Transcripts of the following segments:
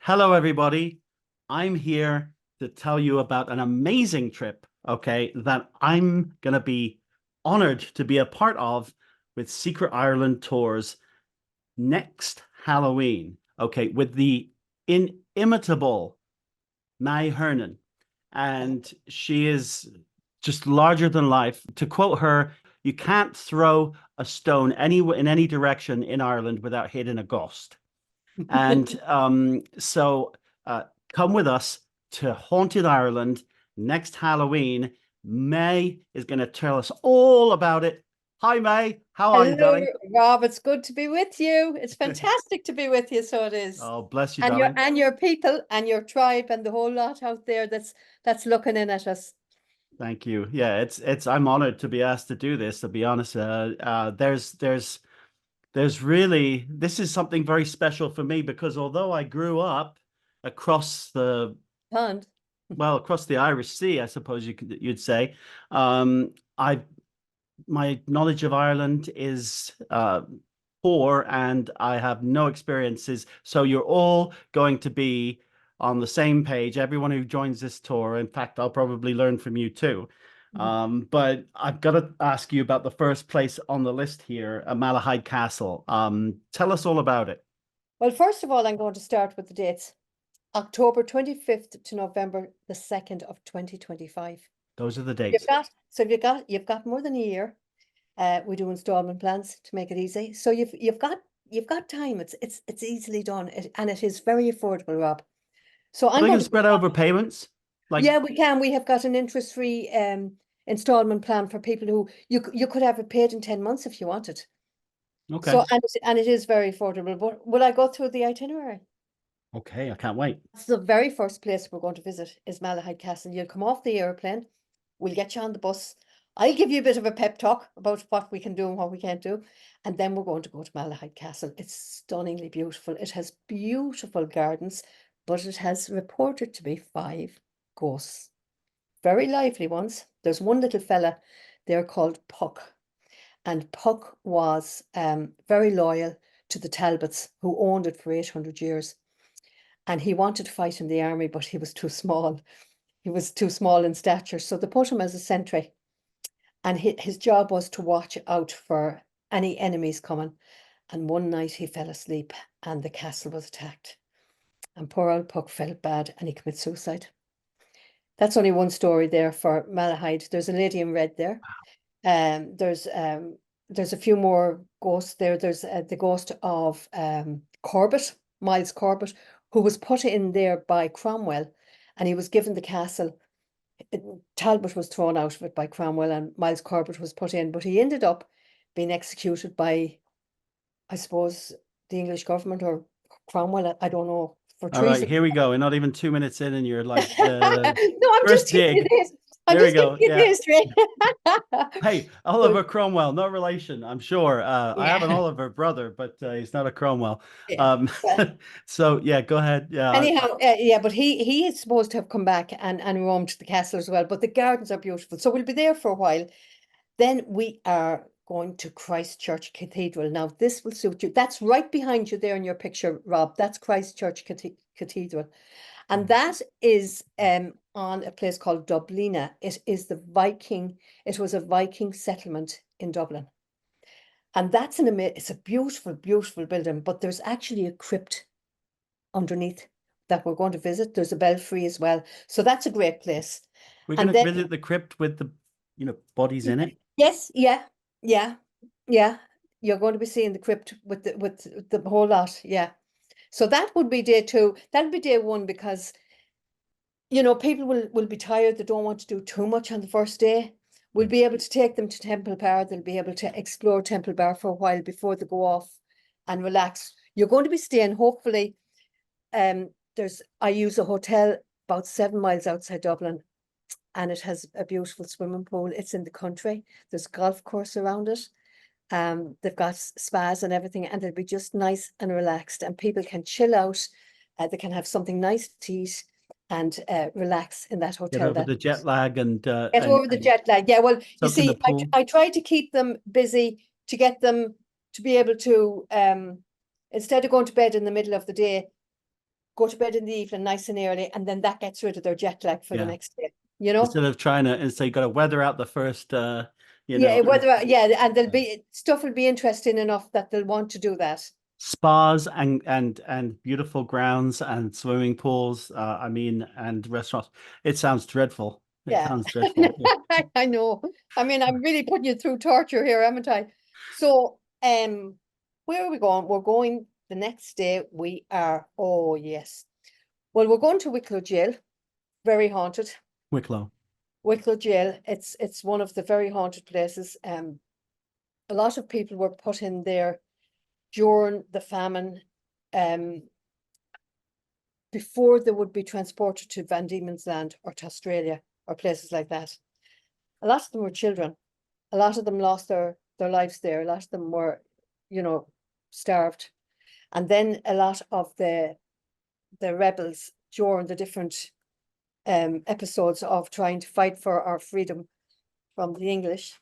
Hello, everybody. I'm here to tell you about an amazing trip, okay, that I'm going to be honored to be a part of with Secret Ireland Tours next Halloween, okay, with the inimitable Mai Hernan. And she is just larger than life. To quote her, you can't throw a stone in any direction in Ireland without hitting a ghost. And so come with us to Haunted Ireland next Halloween. May is going to tell us all about it. Hi, May. How are you, Hello, darling? Rob. It's good to be with you. It's fantastic to be with you. So it is. Oh, bless you, And your darling. and your people and your tribe and the whole lot out there that's looking in at us. Thank you. Yeah, it's I'm honored to be asked to do this, to be honest. There's really this is something very special for me because although I grew up across the Pond. across the Irish Sea, I suppose you'd say, I my knowledge of Ireland is poor and I have no experiences. So you're all going to be on the same page. Everyone who joins this tour, in fact, I'll probably learn from you too. But I've got to ask you about the first place on the list here, Malahide Castle. Tell us all about it. Well, first of all, I'm going to start with the dates. October 25th to November the 2nd of 2025. Those are the You've dates. got so you've got more than a year. We do installment plans to make it easy. So you've got time. It's easily done. And it is very affordable, Rob. So Are I'm they going going to to go spread over payments? Like, Yeah, we can. We have got an interest-free installment plan for people who you could have it paid in 10 months if you wanted. okay, So and it is very affordable. But will I go through the itinerary? okay, I can't wait. It's the very first place we're going to visit is Malahide Castle. You'll come off the airplane. We'll get you on the bus. I'll give you a bit of a pep talk about what we can do and what we can't do. And then we're going to go to Malahide Castle. It's stunningly beautiful. It has beautiful gardens, but it has reported to be 5 ghosts. Very lively ones. There's one little fella there called Puck, and Puck was very loyal to the Talbots who owned it for 800 years. And he wanted to fight in the army, but he was too small. He was too small in stature, so they put him as a sentry. And his job was to watch out for any enemies coming. And one night he fell asleep and the castle was attacked. And poor old Puck felt bad and he committed suicide. That's only one story there for Malahide. There's a lady in red there. Um, there's um, there's a few more ghosts there. There's the ghost of Corbett, Miles Corbett, who was put in there by Cromwell, and he was given the castle. Talbot was thrown out of it by Cromwell, and Miles Corbett was put in, but he ended up being executed by, I suppose, the English government or Cromwell. I don't know, for All right, treason. here we go. We're not even 2 minutes in, and you're like No, I'm just first giving you dig. this. I'm There we just giving go. you Yeah. this, right? Hey, So, Oliver Cromwell, no relation, I'm sure. I have an yeah, Oliver brother, but he's not a Cromwell. yeah. Um, Well, so yeah, go ahead. Yeah, anyhow, yeah, but he is supposed to have come back and roamed the castle as well. But the gardens are beautiful, so we'll be there for a while. Then we are going to Christchurch Cathedral. Now, this will suit you. That's right behind you there in your picture, Rob. That's Christchurch Cathedral. And that is on a place called Dublina. It was a Viking settlement in Dublin. And it's a beautiful, beautiful building, but there's actually a crypt underneath that we're going to visit. There's a belfry as well. So that's a great place. we're And gonna then, visit the crypt with the, bodies in it. yes, yeah, yeah, yeah. You're going to be seeing the crypt with the whole lot. Yeah. So that would be day 2. That would be day 1 because people will be tired. They don't want to do too much on the first day. We'll be able to take them to Temple Bar. They'll be able to explore Temple Bar for a while before they go off and relax. You're going to be staying, hopefully. I use a hotel about 7 miles outside Dublin, and it has a beautiful swimming pool. It's in the country. There's a golf course around it. They've got spas and everything, and it'll be just nice and relaxed, and people can chill out. They can have something nice to eat and relax in that Get hotel. over That the jet lag and get over the jet lag. Yeah, well, you soak in the see, pool. I try to keep them busy to get them to be able to instead of going to bed in the middle of the day, go to bed in the evening nice and early, and then that gets rid of their jet lag for the Yeah. next day, you know? Instead of trying to, and so you got to weather out the first, you Yeah, know, and there'll be stuff will be interesting enough that they'll want to do that. spas and beautiful grounds and swimming pools. I mean, and restaurants. It sounds dreadful. It Yeah, sounds dreadful. I know. I mean, I'm really putting you through torture here, haven't I? So, where are we going? We're going the next day. We are, oh yes. Well, we're going to Wicklow Jail, very haunted. Wicklow. Wicklow Jail, it's one of the very haunted places. A lot of people were put in there during the famine, before they would be transported to Van Diemen's Land or to Australia or places like that. A lot of them were children. A lot of them lost their lives there. A lot of them were, you know, starved. And then a lot of the rebels during the different episodes of trying to fight for our freedom from the English.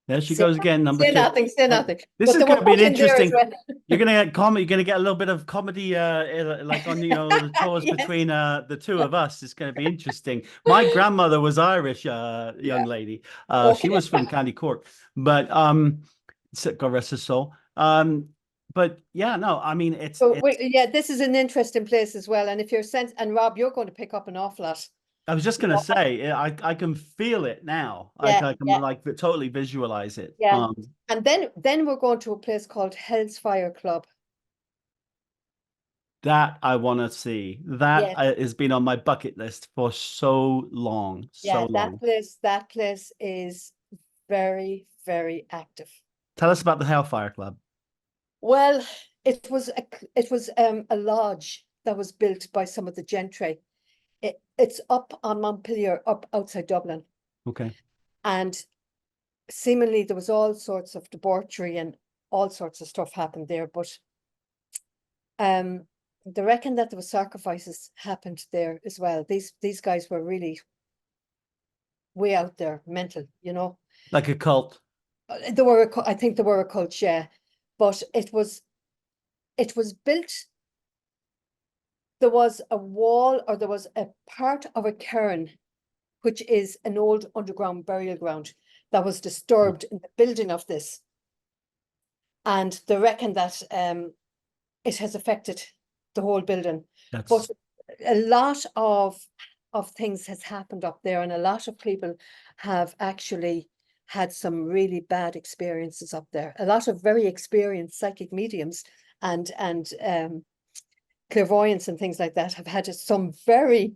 There she goes again, number Say two. nothing, say nothing. This But is they going were to be an put in there as interesting. well. You're gonna get comedy. You're gonna get a little bit of comedy, like on the tours Yes. between the two of us. It's going to be interesting. My grandmother was Irish, young Yeah. lady. She Okay. was from County Cork, but God rest her soul. But yeah, no, I mean So yeah, this is an interesting place as well. And if you're and Rob, you're going to pick up an awful lot. I was just You gonna know, say, I can feel it now. yeah, I can yeah, like totally visualize it. yeah. And then we're going to a place called Hell's Fire Club. That I want to see. That Yes, has been on my bucket list for so long, so yeah, long. that place is very, very active. Tell us about the Hellfire Club. Well, it was a lodge that was built by some of the gentry. It's up on Montpelier, up outside Dublin. Okay. And seemingly there was all sorts of debauchery and all sorts of stuff happened there. But they reckon that there was sacrifices happened there as well. These guys were really way out there, mental, you know. Like a cult. They were, I think they were a cult, yeah. But it was built. There was a wall, or there was a part of a cairn, which is an old underground burial ground, that was disturbed in the building of this. And they reckon that it has affected the whole building. But a lot of things has happened up there, and a lot of people have actually had some really bad experiences up there. A lot of very experienced psychic mediums and clairvoyants and things like that have had some very,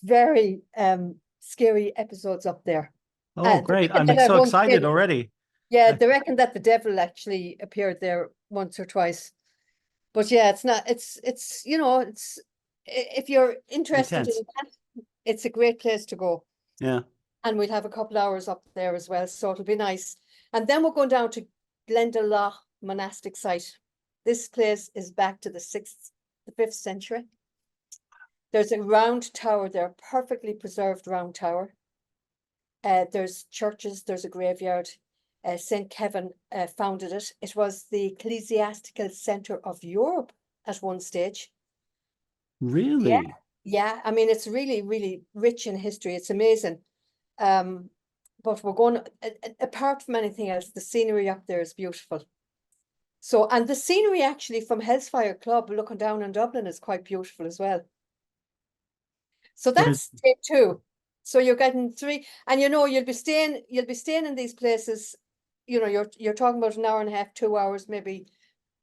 very scary episodes up there. Oh, great. I'm that I so won't excited say- already. Yeah, they reckon that the devil actually appeared there once or twice. But yeah, it's not, it's, you know, it's, if you're interested in Intense. that, it's a great place to go. Yeah. And we'll have a couple hours up there as well, so it'll be nice. And then we're going down to Glendalough monastic site. This place is back to the 5th century. There's a round tower there, perfectly preserved round tower. There's churches, there's a graveyard. St. Kevin founded it. It was the ecclesiastical center of Europe at one stage. Really? Yeah. I mean, it's really, really rich in history. It's amazing. But we're going, apart from anything else, the scenery up there is beautiful. So, and the scenery actually from Hellfire Club looking down on Dublin is quite beautiful as well. So that's day 2. So you're getting 3, and you know, you'll be staying in these places. You know, you're talking about an hour and a half, 2 hours, maybe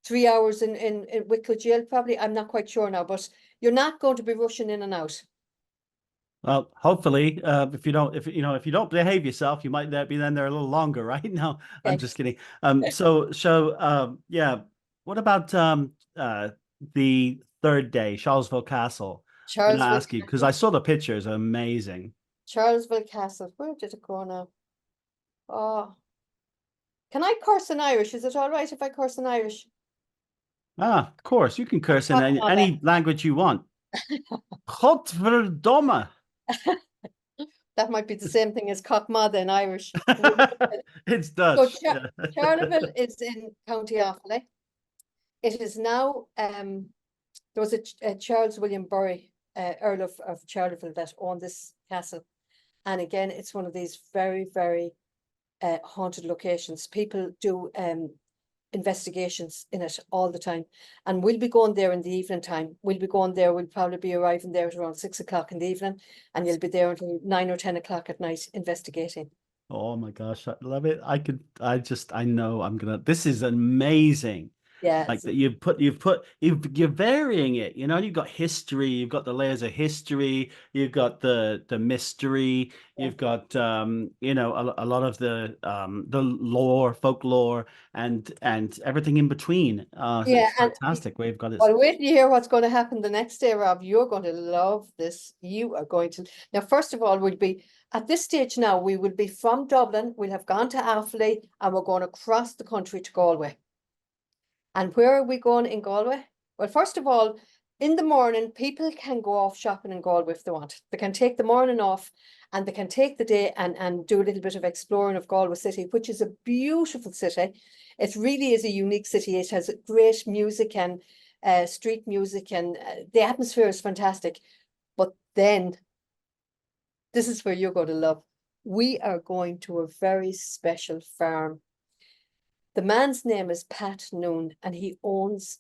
3 hours in Wicklow Jail, probably. I'm not quite sure now, but you're not going to be rushing in and out. Well, hopefully, if you don't behave yourself, you might be then there a little longer, right? No, I'm just kidding. Yeah. What about the third day, Charlesville Castle? I'm gonna ask you because I saw the pictures, amazing. Charlesville Castle. Where did it go now? Oh, can I curse in Irish? Is it all right if I curse in Irish? Ah, of course, you can curse in any language you want. Godverdomme. That might be the same thing as Cockmother in Irish. It's Dutch. Charleville is in County Offaly. It is now, there there was a Charles William Bury, Earl of Charleville, that owned this castle. And again, it's one of these very, very haunted locations. People do investigations in it all the time. And we'll be going there in the evening time. We'll be going there, we'll probably be arriving there at around 6 o'clock in the evening, and you'll be there until 9 or 10 o'clock at night investigating. Oh my gosh, I love it. I know I'm gonna, this is amazing. Yeah, Like that you're varying it, you know, you've got history, you've got the layers of history, you've got the mystery, yeah. you've got you know, a lot of the lore, folklore, and everything in between. Yeah, It's and fantastic. We've got it. well, wait till you hear what's going to happen the next day, Rob. You're going to love this. You are going to. Now, first of all, we'll be at this stage now, we will be from Dublin. We'll have gone to Offaly and we're going across the country to Galway. And where are we going in Galway? Well, first of all, in the morning, people can go off shopping in Galway if they want. They can take the morning off and they can take the day and do a little bit of exploring of Galway City, which is a beautiful city. It really is a unique city. It has great music and street music, and the atmosphere is fantastic. But then, this is where you're going to love. We are going to a very special farm. The man's name is Pat Noon, and he owns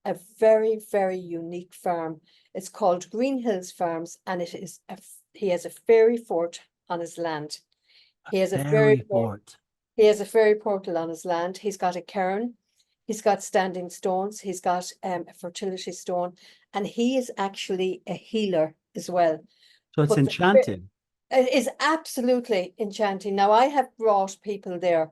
a very, very unique farm. It's called Green Hills Farms, and he has a fairy fort on his land. He has a Very fairy fort. important. He has a fairy portal on his land. He's got a cairn. He's got standing stones. He's got a fertility stone, and he is actually a healer as well. So it's But enchanted. it is absolutely enchanting. Now, I have brought people there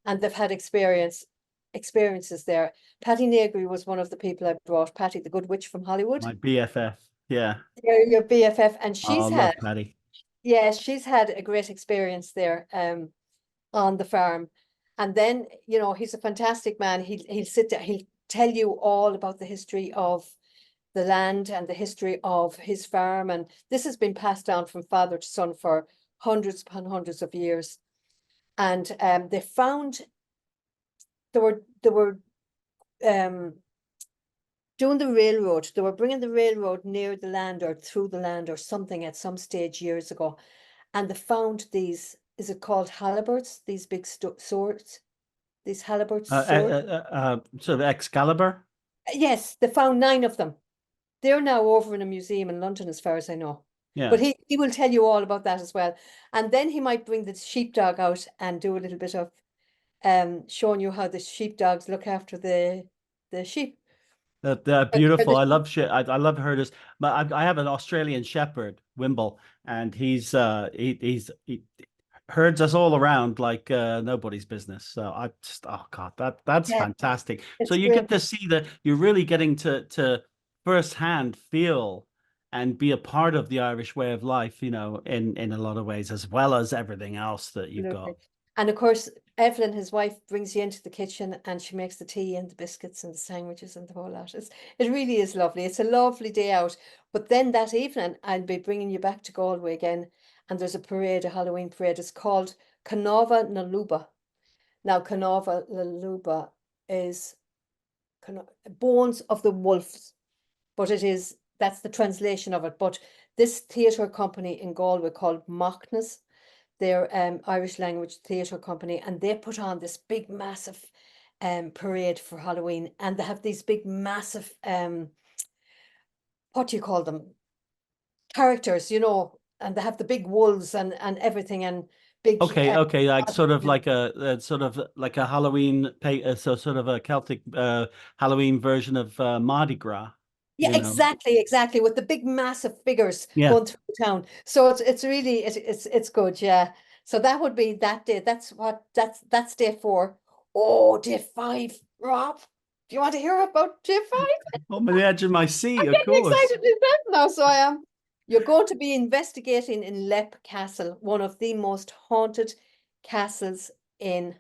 and they've had experiences there. Patty Negri was one of the people I brought, Patty, the good witch from Hollywood. My BFF. Yeah. Your BFF, and Oh, love Patty. she's had a great experience there on the farm. And then, you know, he's a fantastic man. He'll sit there, he'll tell you all about the history of the land and the history of his farm. And this has been passed down from father to son for hundreds upon hundreds of years. And they found they were doing the railroad. They were bringing the railroad near the land or through the land or something at some stage years ago, and they found these. Is it called halberds? These big swords. These halberd swords. Sort of Excalibur. Yes, they found 9 of them. They're now over in a museum in London, as far as I know. Yeah. But he will tell you all about that as well. And then he might bring the sheepdog out and do a little bit of showing you how the sheepdogs look after the sheep. They're beautiful. I love shit. I love herders. But I have an Australian Shepherd, Wimble, and he herds us all around like nobody's business. So I just, oh God, that's Yeah, fantastic. So it's you great. get to see that you're really getting to firsthand feel and be a part of the Irish way of life, you know, in a lot of ways, as well as everything else that you've got. Absolutely. And of course, Evelyn, his wife, brings you into the kitchen and she makes the tea and the biscuits and the sandwiches and the whole lot. It really is lovely. It's a lovely day out. But then that evening, I'll be bringing you back to Galway again. And there's a parade, a Halloween parade. It's called Canova na Luba. Now, Canova na Luba is Bones of the Wolves. But that's the translation of it. But this theatre company in Galway called Machnas, their Irish language theatre company, and they put on this big massive parade for Halloween, and they have these big massive what do you call them, characters, you know, and they have the big wolves and everything, and big Okay, like sort of like a sort of like a Halloween so sort of a Celtic Halloween version of Mardi Gras, yeah, you know. exactly, with the big massive figures Yeah. going through the town. So it's really it's good, yeah. So that would be that day. That's day 4. Oh, day 5, Rob. Do you want to hear about day 5? On the edge of my seat, I'm of getting course. excited myself now, so I am. You're going to be investigating in Leap Castle, one of the most haunted castles in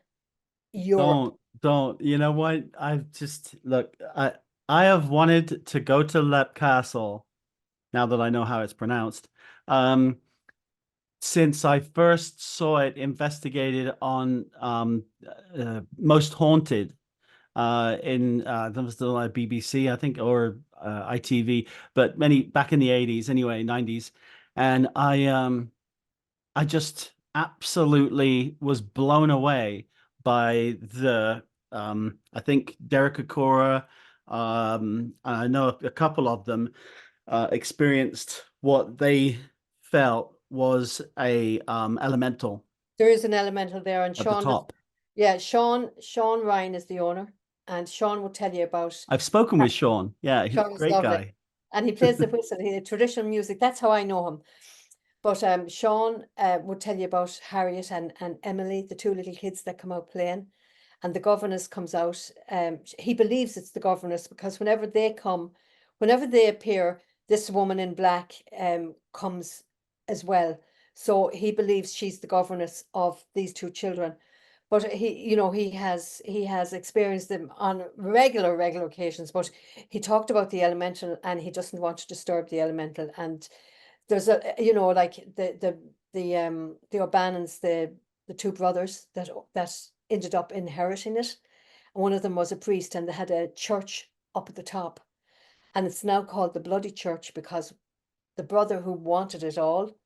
Europe. Don't. You know what? I've just look, I have wanted to go to Leap Castle now that I know how it's pronounced. Since I first saw it investigated on Most Haunted that was the BBC, I think, or ITV, but many back in the 80s anyway, 90s. And I just absolutely was blown away by the I think Derek Acora, I know a couple of them experienced what they felt was a elemental There is an elemental there, and at the Sean does. top. Yeah, Sean Ryan is the owner, and Sean will tell you about. I've spoken with Sean. Yeah, he's a Sean is great lovely, guy. and he plays the whistle. He traditional music. That's how I know him. But Sean would tell you about Harriet and Emily, the two little kids that come out playing, and the governess comes out. He believes it's the governess because whenever they come, whenever they appear, this woman in black comes as well. So he believes she's the governess of these two children. But he has experienced them on regular occasions. But he talked about the elemental, and he doesn't want to disturb the elemental. And there's like the O'Bannons, the two brothers that ended up inheriting it. And one of them was a priest, and they had a church up at the top, and it's now called the Bloody Church because the brother who wanted it all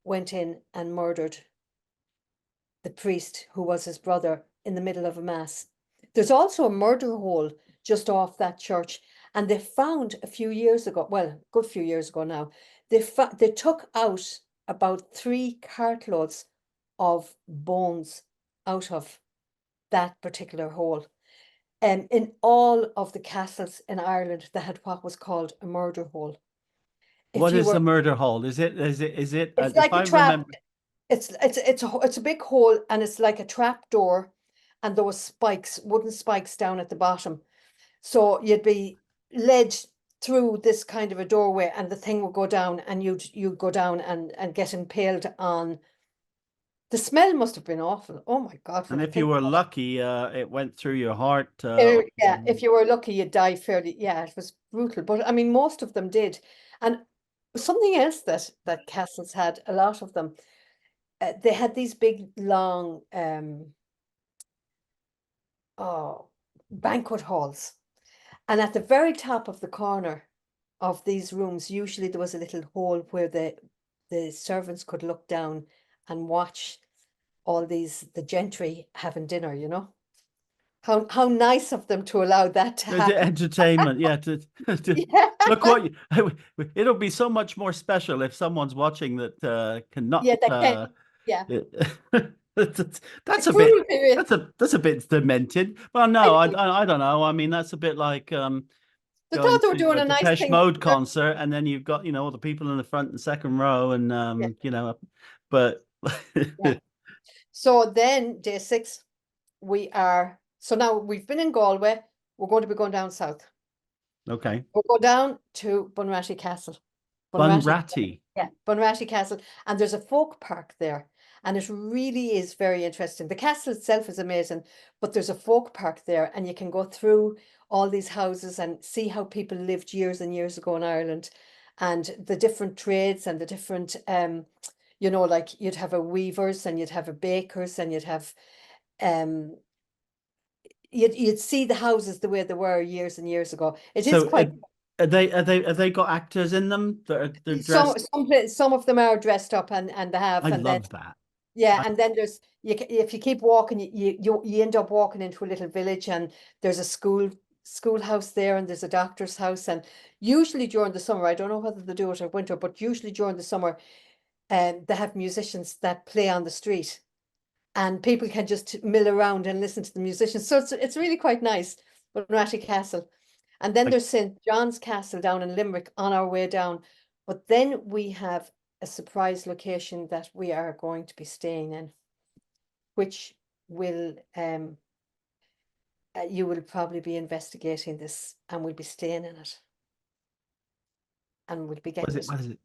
went in and murdered the priest who was his brother in the middle of a mass. There's also a murder hole just off that church, and they found a few years ago, well, a good few years ago now, they took out about 3 cartloads of bones out of that particular hole. And in all of the castles in Ireland, they had what was called a murder hole. If What you is were, the murder hole? Is it it's if like I a trap. remember, It's a big hole, and it's like a trap door, and there was spikes, wooden spikes down at the bottom. So you'd be led through this kind of a doorway, and the thing would go down, and you'd go down and get impaled on. The smell must have been awful. Oh my God, and when I if you think were about it. lucky, it went through your heart. Yeah, if you were lucky, you'd die fairly. Yeah, it was brutal. But I mean, most of them did. And something else that castles had, a lot of them, they had these big, long, oh, banquet halls. And at the very top of the corner of these rooms, usually there was a little hole where the servants could look down and watch all the gentry having dinner, you know? How nice of them to allow that to The happen. entertainment, yeah. To Yeah. look what it'll be so much more special if someone's watching that cannot. Yeah, that can. Yeah. The That's a bit. cruel period. That's a bit demented. Well, I no, know. I don't know. I mean, that's a bit like They going thought they were to doing a a nice Depeche thing. Mode concert, and then you've got all the people in the front and second row, and Yeah, but yeah. So then day 6, so now we've been in Galway. We're going to be going down south. okay. We'll go down to Bunratty Castle. Bunratty, Bunratty. yeah, Bunratty Castle. And there's a folk park there. And it really is very interesting. The castle itself is amazing, but there's a folk park there, and you can go through all these houses and see how people lived years and years ago in Ireland, and the different trades and the different like you'd have a weavers, and you'd have a bakers, and you'd have um you'd see the houses the way they were years and years ago. It is So quite. have they got actors in them that they're Some dressed? some of them are dressed up, and they have, I and then love that. yeah, and then there's if you keep walking, you end up walking into a little village, and there's a schoolhouse there, and there's a doctor's house, and usually during the summer, I don't know whether they do it in winter, but usually during the summer, they have musicians that play on the street, and people can just mill around and listen to the musicians. So it's really quite nice. But Ratty Castle. And then Like, there's St. John's Castle down in Limerick on our way down. But then we have a surprise location that we are going to be staying in, which will you will probably be investigating this, and we'll be staying in it. And we'll be getting it. what is it?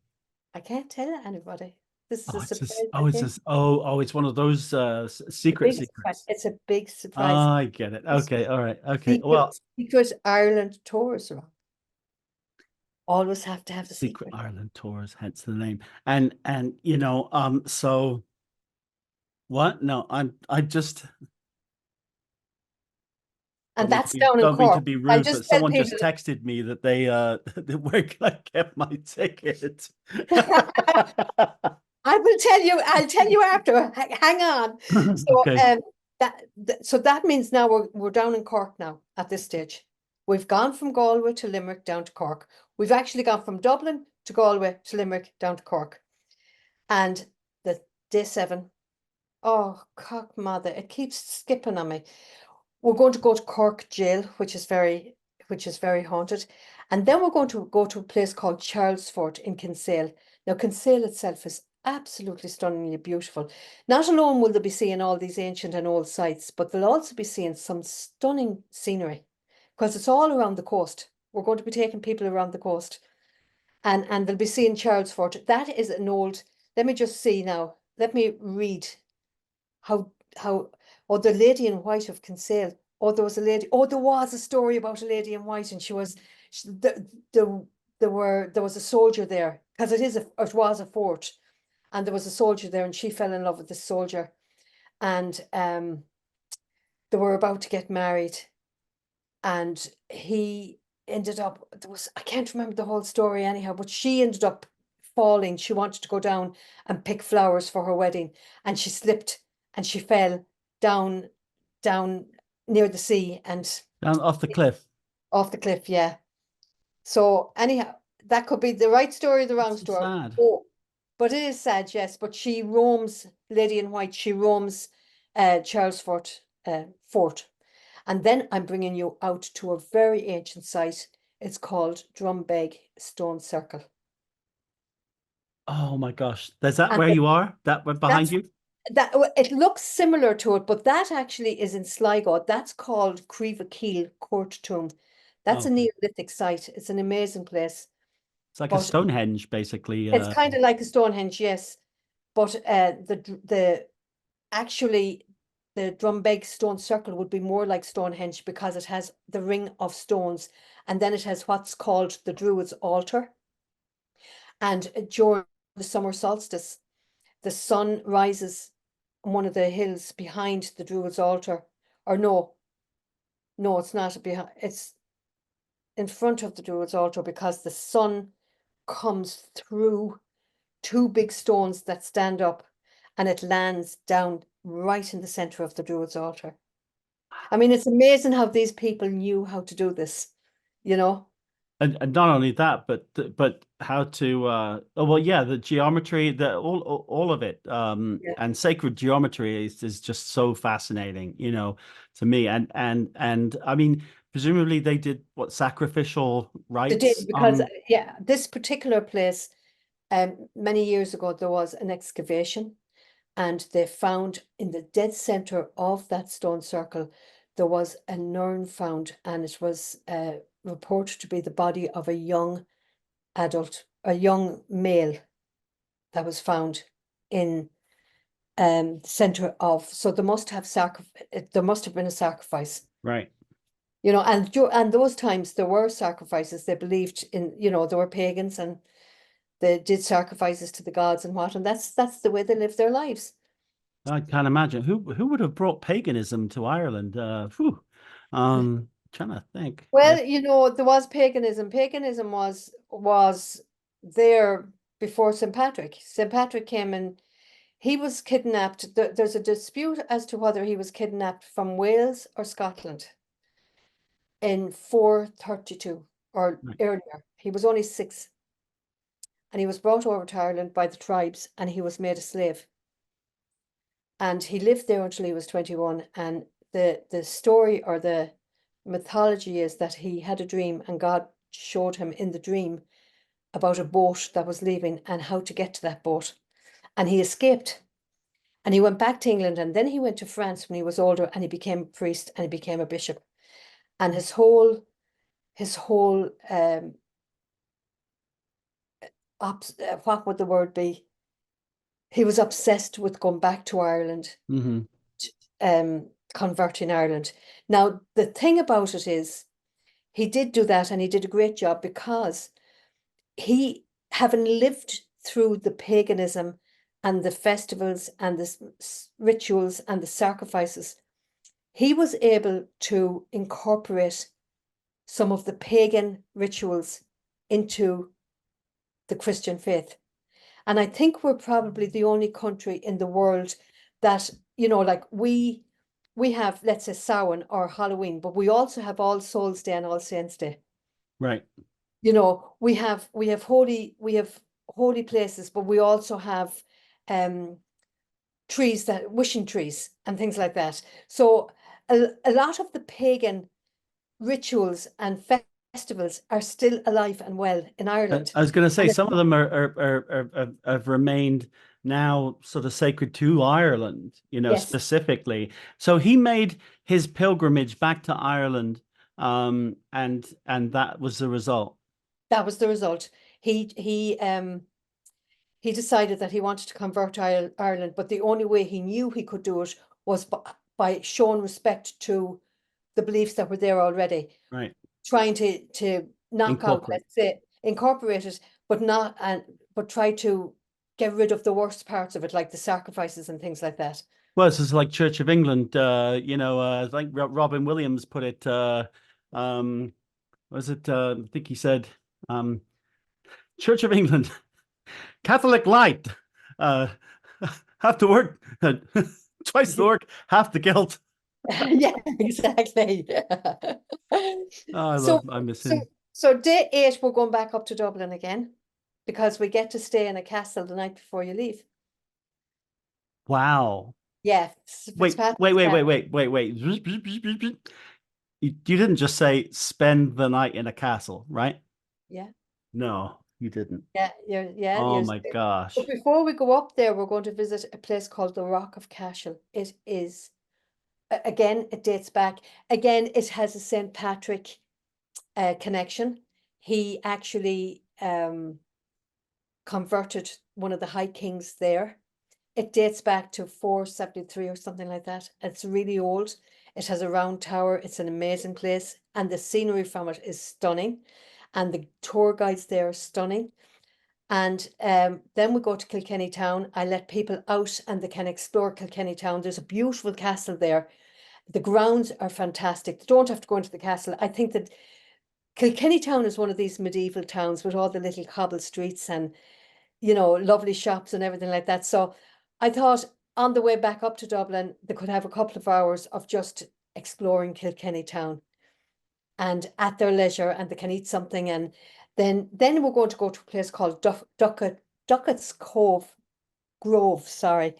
I can't tell anybody. This is Oh, a it's surprise, just I oh, it's think. just oh, it's one of those It's a secret big surprise. secrets. It's a big surprise. I get it. Okay, all right. Okay. Secret, Well, secret Ireland tours, Rob. Always have to have the Secret secret. Ireland Tours, hence the name. And so what? No, I just And that's down in Don't mean to Cork. be I'll rude, but just tell someone just people. texted me that they where can I get my ticket? I'll tell you after. Hang on. So Okay. so that means now we're down in Cork now at this stage. We've gone from Galway to Limerick down to Cork. We've actually gone from Dublin to Galway to Limerick down to Cork. And the day 7, oh cock mother, it keeps skipping on me. We're going to go to Cork jail, which is very haunted. And then we're going to go to a place called Charlesfort in Kinsale. Now, Kinsale itself is absolutely stunningly beautiful. Not alone will they be seeing all these ancient and old sites, but they'll also be seeing some stunning scenery because it's all around the coast. We're going to be taking people around the coast, and they'll be seeing Charlesfort. That is an old, let me just see now. Let me read how oh, the lady in white of Kinsale. Oh, there was a lady. Oh, there was a story about a lady in white, and there was a soldier there because it was a fort, and there was a soldier there, and she fell in love with this soldier, and they were about to get married, and he ended up, I can't remember the whole story anyhow, but she ended up falling. She wanted to go down and pick flowers for her wedding, and she slipped and she fell down near the sea and Down off the cliff. off the cliff. Yeah. So anyhow, that could be the right story or the wrong That's so story. sad. Oh, but it is sad, yes. But she roams, Lady in White, she roams Charlesfort Fort. And then I'm bringing you out to a very ancient site. It's called Drumbeg Stone Circle. Oh my gosh. There's that And where you are? That behind that's you? it looks similar to it, but that actually is in Sligo. That's called Creevakeel Court Tomb. Oh, That's a okay. Neolithic site. It's an amazing place. It's like a But Stonehenge, basically. it's kind of like a Stonehenge, yes. But the actually the Drumbeg Stone Circle would be more like Stonehenge because it has the ring of stones, and then it has what's called the Druid's Altar. And during the summer solstice, the sun rises on one of the hills behind the Druid's Altar. Or no, it's not behind. It's in front of the Druid's Altar because the sun comes through two big stones that stand up, and it lands down right in the center of the Druid's Altar. I mean, it's amazing how these people knew how to do this, you know? And not only that, but how to oh well, yeah, the geometry, the all of it, Yeah. and sacred geometry is just so fascinating, to me. And I mean, presumably they did what, sacrificial They did rites because, on. yeah, this particular place, many years ago, there was an excavation, and they found in the dead center of that stone circle, there was a urn found, and it was reported to be the body of a young adult, a young male that was found in the center of. So there must have there must have been a sacrifice, Right. and those times there were sacrifices. They believed in, there were pagans and they did sacrifices to the gods and what, and that's the way they lived their lives. I can't imagine who would have brought paganism to Ireland. Trying to think. Well, there was paganism. Paganism was there before St. Patrick. St. Patrick came and he was kidnapped. There's a dispute as to whether he was kidnapped from Wales or Scotland in 432 or Right. earlier. He was only 6, and he was brought over to Ireland by the tribes, and he was made a slave. And he lived there until he was 21. And the story or the mythology is that he had a dream, and God showed him in the dream about a boat that was leaving and how to get to that boat. And he escaped. And he went back to England, and then he went to France when he was older, and he became a priest and he became a bishop. And his whole what would the word be? He was obsessed with going back to Ireland, Hmm. converting Ireland. Now, the thing about it is, he did do that, and he did a great job because he, having lived through the paganism and the festivals and the rituals and the sacrifices, he was able to incorporate some of the pagan rituals into the Christian faith. And I think we're probably the only country in the world that, like we have, let's say, Samhain or Halloween, but we also have All Souls Day and All Saints Day. Right. We have holy places, but we also have trees, that wishing trees and things like that. So a lot of the pagan rituals and festivals are still alive and well in Ireland. I was going to say And some of them have remained now sort of sacred to Ireland, yes, specifically. So he made his pilgrimage back to Ireland, and that was the result. that was the result. He decided that he wanted to convert Ireland, but the only way he knew he could do it was by showing respect to the beliefs that were there already, Right. trying to knock out, Incorporate. let's say, incorporate it, but try to get rid of the worst parts of it, like the sacrifices and things like that. Well, this is like Church of England. I think Robin Williams put it. Was it? I think he said, um, Church of England, Catholic light, uh, half the work, twice the work, half the guilt. Yeah, exactly. Oh, So, I miss so, him. so day 8, we're going back up to Dublin again because we get to stay in a castle the night before you leave. Wow. Yeah, Wait, Fitzpatrick's Castle. wait. You didn't just say spend the night in a castle, right? Yeah, No, you didn't. yeah, Oh you're. my But gosh. before we go up there, we're going to visit a place called the Rock of Cashel. It is, again, it dates back. Again, it has a St. Patrick connection. He actually converted one of the high kings there. It dates back to 473 or something like that. It's really old. It has a round tower. It's an amazing place, and the scenery from it is stunning, and the tour guides there are stunning. And then we go to Kilkenny Town. I let people out and they can explore Kilkenny Town. There's a beautiful castle there. The grounds are fantastic. They don't have to go into the castle. I think that Kilkenny Town is one of these medieval towns with all the little cobble streets and, lovely shops and everything like that. So I thought on the way back up to Dublin, they could have a couple of hours of just exploring Kilkenny Town and at their leisure, and they can eat something. And then we're going to go to a place called Duckett's Grove, sorry.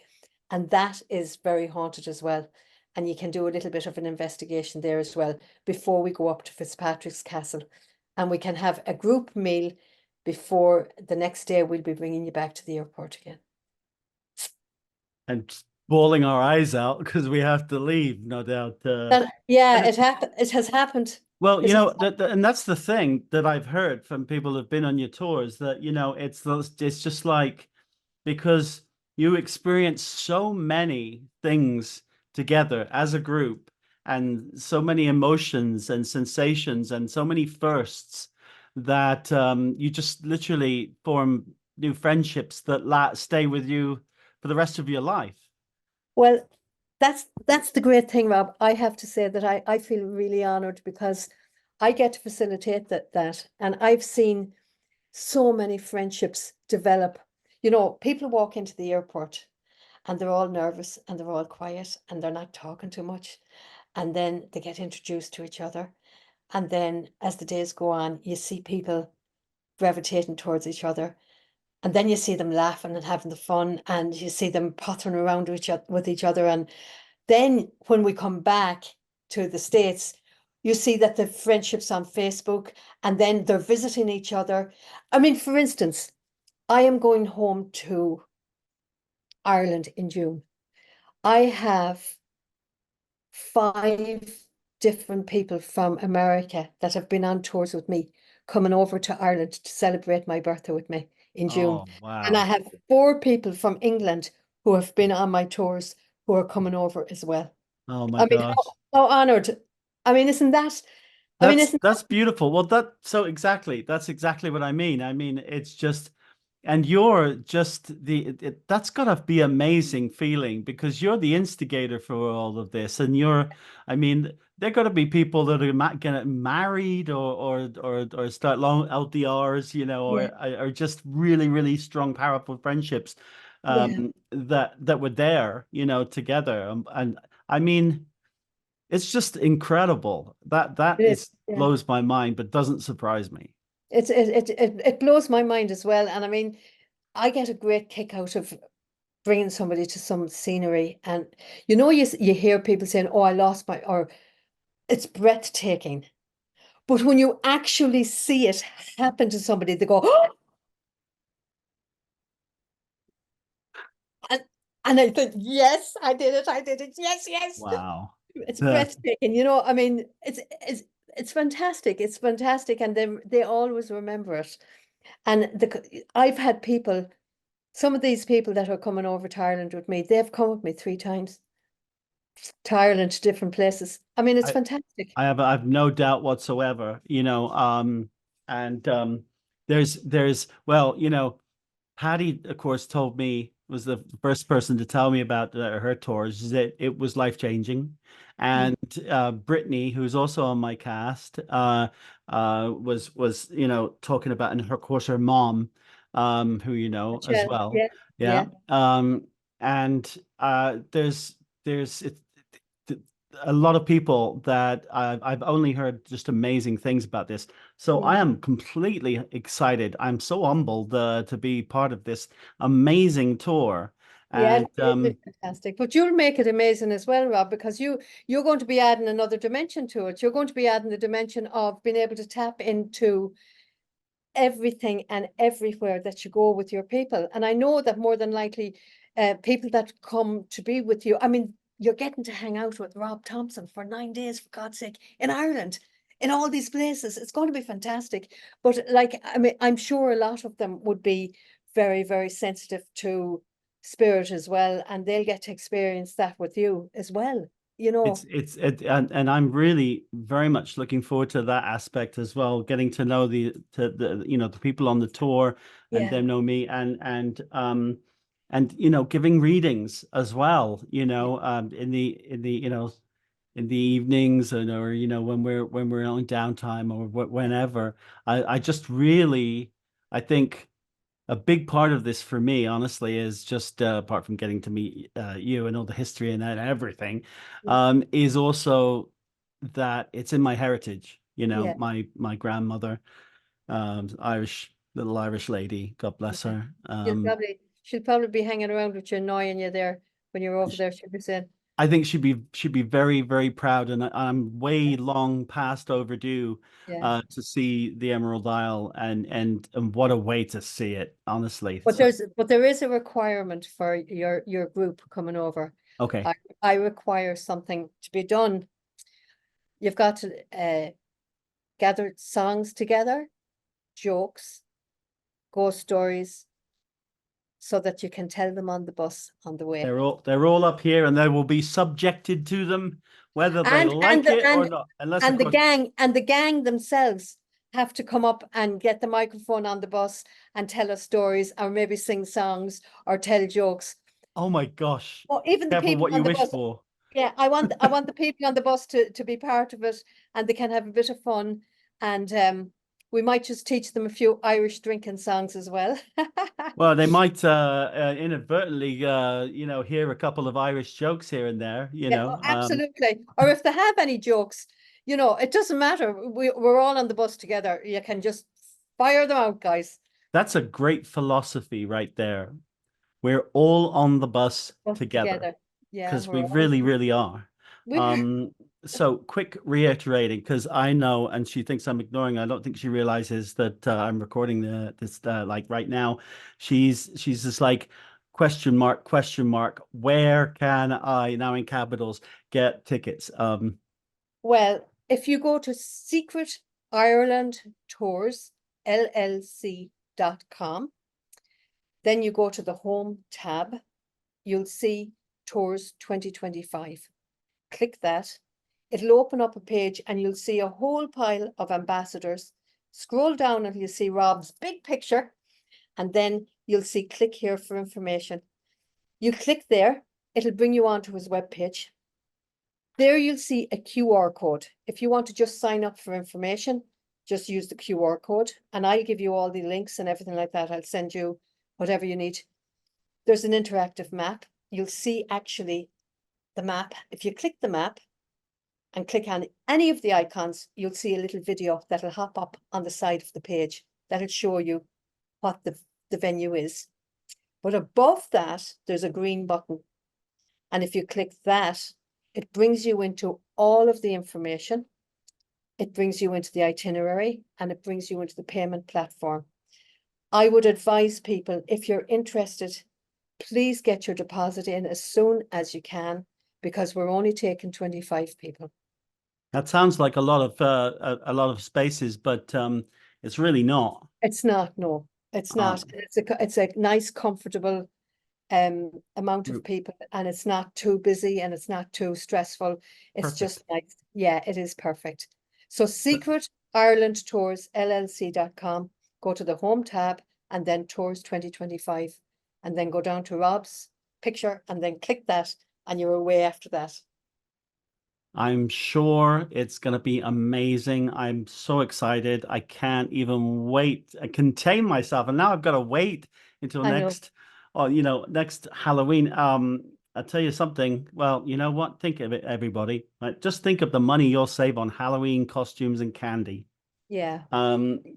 And that is very haunted as well. And you can do a little bit of an investigation there as well before we go up to Fitzpatrick's Castle. And we can have a group meal before the next day we'll be bringing you back to the airport again. And bawling our eyes out because we have to leave, no doubt. Yeah, And it has happened. well, It has and that's the thing that I've heard from people who've been on your tours, that it's just like, because you experience so many things together as a group, and so many emotions and sensations and so many firsts, that you just literally form new friendships that stay with you for the rest of your life. Well, that's the great thing, Rob. I have to say that I feel really honored because I get to facilitate that. And I've seen so many friendships develop. People walk into the airport and they're all nervous and they're all quiet and they're not talking too much. And then they get introduced to each other. And then as the days go on, you see people gravitating towards each other. And then you see them laughing and having the fun, and you see them pottering around with each other. And then when we come back to the States, you see that the friendships on Facebook, and then they're visiting each other. I mean, for instance, I am going home to Ireland in June. I have 5 different people from America that have been on tours with me coming over to Ireland to celebrate my birthday with me in June. Oh, And I wow. have 4 people from England who have been on my tours who are coming over as well. Oh my I mean, gosh. how honored. I mean, isn't that, That's isn't that's beautiful. Well, that's exactly what I mean. I mean, it's just, And you're just that's gotta be amazing feeling because you're the instigator for all of this. And I mean, there gotta be people that are gonna married or start long LDRs, Yeah, or just really, really strong, powerful friendships yeah, that were there, together. And I mean, it's just incredible. That it is. is Yeah. blows my mind, but doesn't surprise me. It blows my mind as well. And I mean, I get a great kick out of bringing somebody to some scenery. And you hear people saying, "Oh, I lost my," or it's breathtaking. But when you actually see it happen to somebody, they go, "Oh," and I think, yes, I did it. I did it. Yes, yes. Wow. It's Yeah. breathtaking. I mean, it's fantastic. It's fantastic, and they always remember it. And I've had people, some of these people that are coming over to Ireland with me, they've come with me 3 times to Ireland, to different places. I mean, it's fantastic. I've no doubt whatsoever, and well, Patty, of course, told me was the first person to tell me about her tours, is that it was life changing, Mm. and Brittany, who's also on my cast, was talking about, and her, of course, her mom, who as Michelle, well, yeah, yeah, yeah, and there's a lot of people that I've only heard just amazing things about this. So I yeah. am completely excited. I'm so humbled to be part of this amazing tour. Yeah, And it'll be fantastic. But you'll make it amazing as well, Rob, because you're going to be adding another dimension to it. You're going to be adding the dimension of being able to tap into everything and everywhere that you go with your people. And I know that more than likely, people that come to be with you, I mean, you're getting to hang out with Rob Thompson for 9 days, for God's sake, in Ireland, in all these places. It's going to be fantastic. But like, I mean, I'm sure a lot of them would be very, very sensitive to spirit as well, and they'll get to experience that with you as well, you know. and I'm really very much looking forward to that aspect as well, getting to know the people on the tour and Yeah, them know me, and giving readings as well, yeah, in the evenings, and or when we're on downtime, or whenever. I just really, I think a big part of this for me, honestly, is just apart from getting to meet you and all the history and everything, yeah, is also that it's in my heritage. yeah, My grandmother, Irish, little Irish lady, God bless yeah. her. She'll probably be hanging around with you, annoying you there when you're over there. She'll be saying, I think she'd be very, very proud, and I'm way long past overdue yeah. to see the Emerald Isle, and what a way to see it, honestly. But So there is a requirement for your group coming over. okay, I require something to be done. You've got to gather songs together, jokes, ghost stories, so that you can tell them on the bus on the way. they're all up here, and they will be subjected to them, whether they And and like the it or and not. Unless, of and the course, gang themselves have to come up and get the microphone on the bus and tell us stories, or maybe sing songs or tell jokes. oh my gosh, Or even the careful people what on you the wish bus. for. Yeah, I want the people on the bus to be part of it, and they can have a bit of fun. And we might just teach them a few Irish drinking songs as well. Well, they might inadvertently, hear a couple of Irish jokes here and there. Yeah, oh, absolutely. Or if they have any jokes, it doesn't matter. We're all on the bus together. You can just fire them out, guys. That's a great philosophy right there. We're all on the bus Bus together, together. Yeah, because we're we all really, really are. we Um, so quick reiterating, because I know, and she thinks I'm ignoring. I don't think she realizes that I'm recording this like right now. She's just like question mark, question mark. Where can I, now in capitals, get tickets? Well, if you go to Secret Ireland Tours LLC.com, then you go to the home tab, you'll see Tours 2025. Click that. It'll open up a page and you'll see a whole pile of ambassadors. Scroll down and you'll see Rob's big picture, and then you'll see click here for information. You click there, it'll bring you onto his webpage. There you'll see a QR code. If you want to just sign up for information, just use the QR code, and I'll give you all the links and everything like that. I'll send you whatever you need. There's an interactive map. You'll see actually the map. If you click the map and click on any of the icons, you'll see a little video that'll hop up on the side of the page that'll show you what the venue is. But above that, there's a green button. And if you click that, it brings you into all of the information. It brings you into the itinerary, and it brings you into the payment platform. I would advise people, if you're interested, please get your deposit in as soon as you can, because we're only taking 25 people. That sounds like a lot of spaces, but it's really not. It's not, no, it's not. It's a nice, comfortable amount of people, and it's not too busy and it's not too stressful. It's just nice. Yeah, it is perfect. So Secret Ireland Tours LLC.com, go to the home tab and then Tours 2025, and then go down to Rob's picture and then click that, and you're away after that. I'm sure it's going to be amazing. I'm so excited. I can't even wait. I contain myself. And now I've got to wait until next Halloween. I'll tell you something. Well, you know what? Think of it, everybody. Right? Just think of the money you'll save on Halloween costumes and candy. Yeah.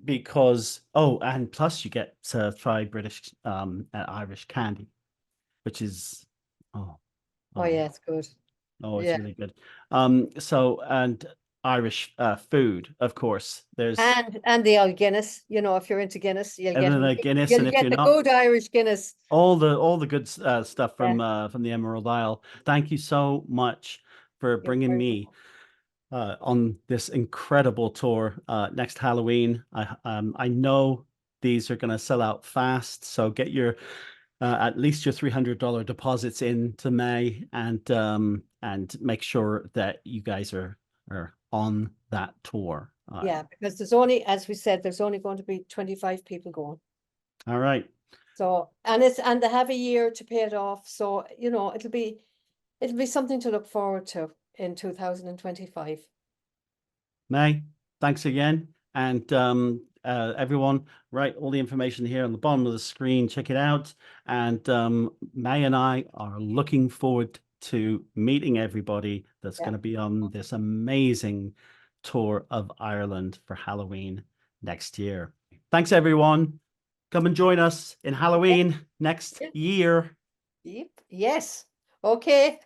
Because, and plus you get to try British Irish candy, which is, oh yeah, it's good. Oh, it's really good. And Irish food, of course. There's and the old Guinness. You know, if you're into Guinness, you'll get the Guinness, you'll and if get you're the not, good Irish Guinness. all the good stuff from the Emerald Isle. Thank you so much for bringing me on this incredible tour next Halloween. I know these are going to sell out fast, so get your at least your $300 deposits into May, and make sure that you guys are on that tour. Yeah, because there's only, as we said, there's only going to be 25 people going. All right. So, and they have a year to pay it off. So, you know, it'll be something to look forward to in 2025. May, thanks again. And everyone, write all the information here on the bottom of the screen. Check it out. And May and I are looking forward to meeting everybody that's going to be on this amazing tour of Ireland for Halloween next year. Thanks, everyone. Come and join us in Halloween next year. Yep. Yes. Okay.